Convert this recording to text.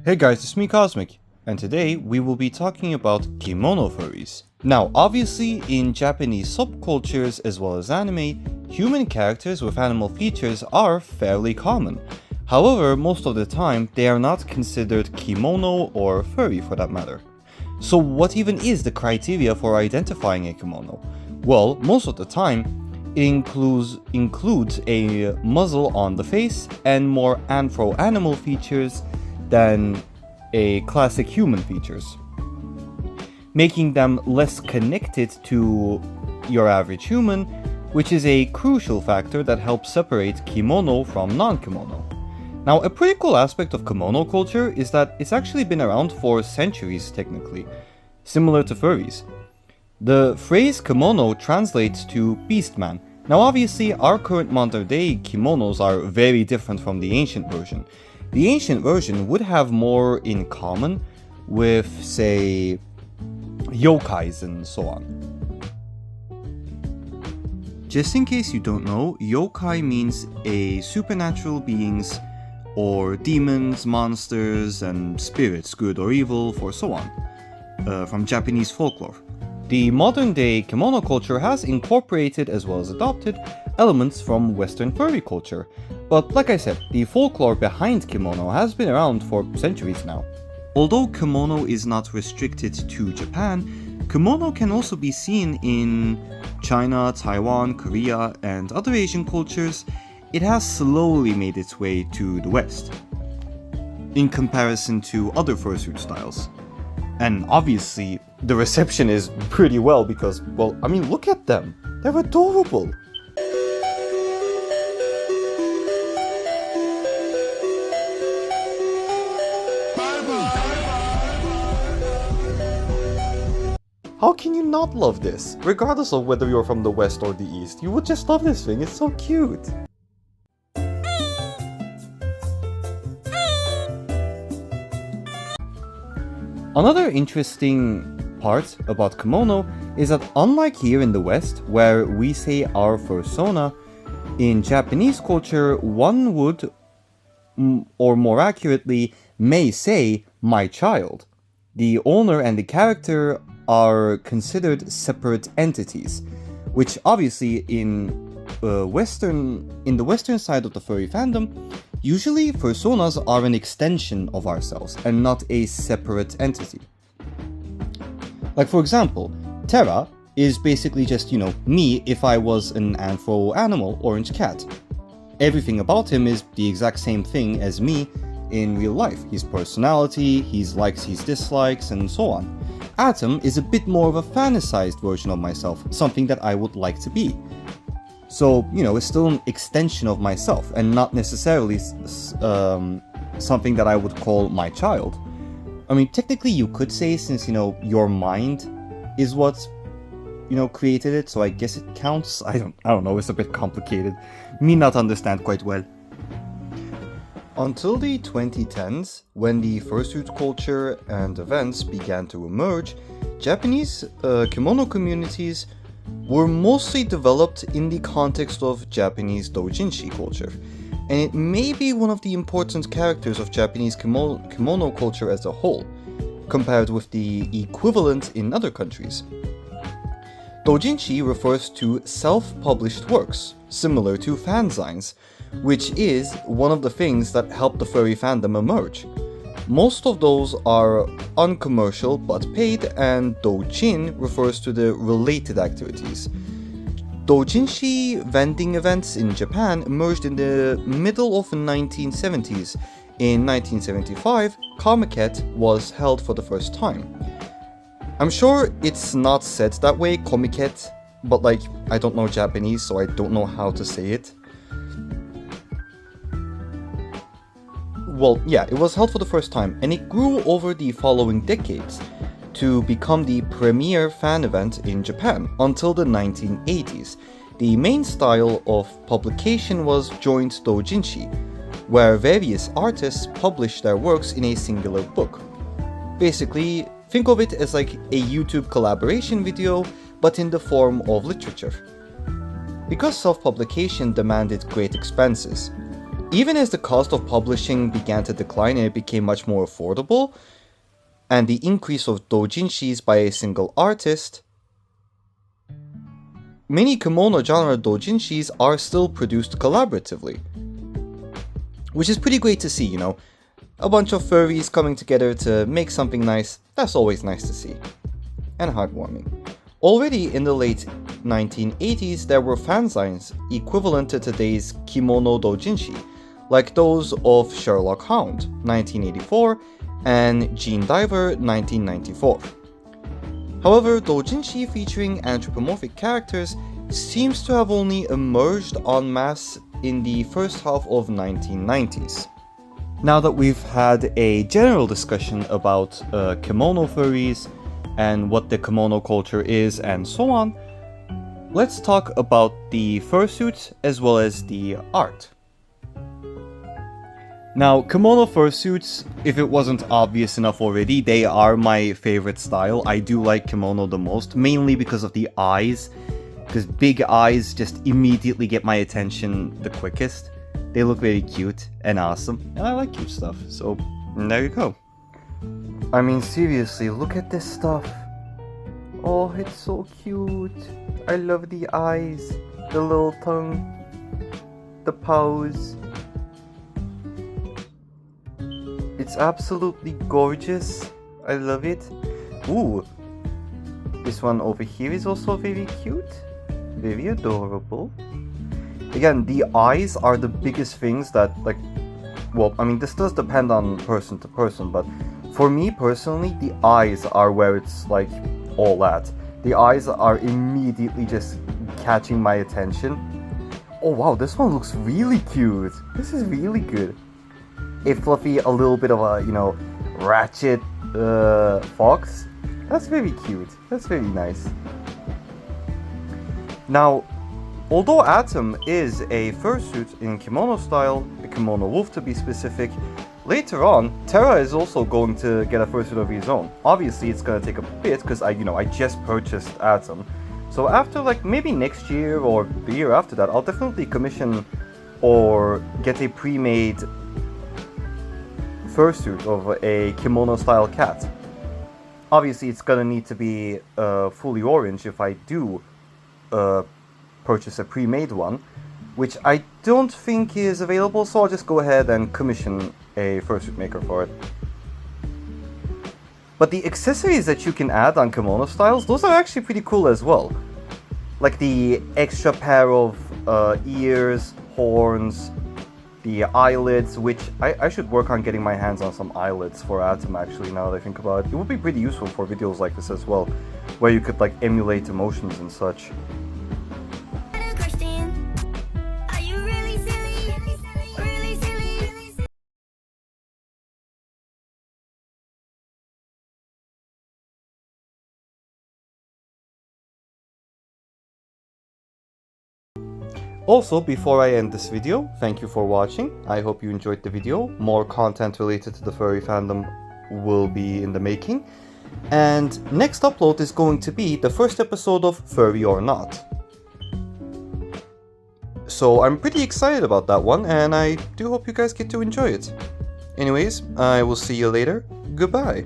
Hey guys, it's me Cosmic, and today we will be talking about kemono furries. Now, obviously, in Japanese subcultures as well as anime, human characters with animal features are fairly common. However, most of the time, they are not considered kemono or furry for that matter. So what even is the criteria for identifying a kemono? Well, most of the time, it includes a muzzle on the face and more anthro-animal features than a classic human features, making them less connected to your average human, which is a crucial factor that helps separate kemono from non-kemono. Now, a pretty cool aspect of kemono culture is that it's actually been around for centuries technically, similar to furries. The phrase kemono translates to beastman. Now obviously, our current modern day kimonos are very different from the ancient version. The ancient version would have more in common with, say, yokais and so on. Just in case you don't know, yokai means a supernatural beings or demons, monsters, and spirits, good or evil, for so on, from Japanese folklore. The modern day kemono culture has incorporated as well as adopted elements from Western furry culture, but like I said, the folklore behind kemono has been around for centuries now. Although kemono is not restricted to Japan, kemono can also be seen in China, Taiwan, Korea, and other Asian cultures. It has slowly made its way to the West, in comparison to other fursuit styles. And obviously, the reception is pretty well because, well, I mean, look at them! They're adorable! How can you not love this? Regardless of whether you're from the West or the East, you would just love this thing, it's so cute! Another interesting part about kemono is that unlike here in the West, where we say our fursona, in Japanese culture one would, or more accurately, may say my child. The owner and the character are considered separate entities, which obviously in the Western side of the furry fandom, usually fursonas are an extension of ourselves and not a separate entity. Like for example, Terra is basically just, me if I was an anthro animal, orange cat. Everything about him is the exact same thing as me in real life. His personality, his likes, his dislikes, and so on. Atom is a bit more of a fantasized version of myself, something that I would like to be. So, it's still an extension of myself, and not necessarily something that I would call my child. I mean, technically you could say, since, your mind is what, created it, so I guess it counts. I don't know, it's a bit complicated. Me not understand quite well. Until the 2010s, when the fursuit culture and events began to emerge, Japanese kemono communities were mostly developed in the context of Japanese doujinshi culture, and it may be one of the important characters of Japanese kimono culture as a whole, compared with the equivalent in other countries. Doujinshi refers to self-published works, similar to fanzines, which is one of the things that helped the furry fandom emerge. Most of those are uncommercial but paid, and doujin refers to the related activities. Doujinshi vending events in Japan emerged in the middle of the 1970s. In 1975, Comiket was held for the first time. I'm sure it's not said that way, Comiket, but I don't know Japanese, so I don't know how to say it. Well, yeah, it was held for the first time, and it grew over the following decades to become the premier fan event in Japan until the 1980s. The main style of publication was joint doujinshi, where various artists published their works in a singular book. Basically, think of it as like a YouTube collaboration video, but in the form of literature. Because self-publication demanded great expenses, Even as the cost of publishing began to decline and it became much more affordable, and the increase of doujinshis by a single artist, many kemono genre doujinshis are still produced collaboratively. Which is pretty great to see, you know. A bunch of furries coming together to make something nice, that's always nice to see. And heartwarming. Already in the late 1980s, there were fanzines equivalent to today's kimono doujinshi, like those of Sherlock Hound, 1984, and Gene Diver, 1994. However, doujinshi featuring anthropomorphic characters seems to have only emerged en masse in the first half of 1990s. Now that we've had a general discussion about kemono furries and what the kemono culture is and so on, let's talk about the fursuit as well as the art. Now, kimono fursuits, if it wasn't obvious enough already, they are my favorite style. I do like kimono the most, mainly because of the eyes, because big eyes just immediately get my attention the quickest. They look very cute and awesome, and I like cute stuff, so there you go. I mean, seriously, look at this stuff. Oh, it's so cute. I love the eyes, the little tongue, the paws. It's absolutely gorgeous. I love it. Ooh, this one over here is also very cute, very adorable. Again, the eyes are the biggest things that, like, well, I mean, this does depend on person to person, but for me personally, the eyes are where it's, like, all at. The eyes are immediately just catching my attention. Oh wow, this one looks really cute. This is really good. A fluffy, a little bit of a, you know, ratchet fox. That's very cute. That's very nice. Now, although Atom is a fursuit in kimono style, a kimono wolf to be specific, later on, Terra is also going to get a fursuit of his own. Obviously, it's going to take a bit because I just purchased Atom. So after, like, maybe next year or the year after that, I'll definitely commission or get a pre-made fursuit of a kimono style cat. Obviously, it's gonna need to be fully orange if I do purchase a pre-made one, which I don't think is available, so I'll just go ahead and commission a fursuit maker for it. But the accessories that you can add on kimono styles, those are actually pretty cool as well. Like the extra pair of ears, horns, the eyelids, which I should work on getting my hands on some eyelids for Atom actually, now that I think about it. It would be pretty useful for videos like this as well, where you could, like, emulate emotions and such. Also, before I end this video, thank you for watching. I hope you enjoyed the video. More content related to the furry fandom will be in the making. And next upload is going to be the first episode of Furry or Not. So I'm pretty excited about that one, and I do hope you guys get to enjoy it. Anyways, I will see you later. Goodbye.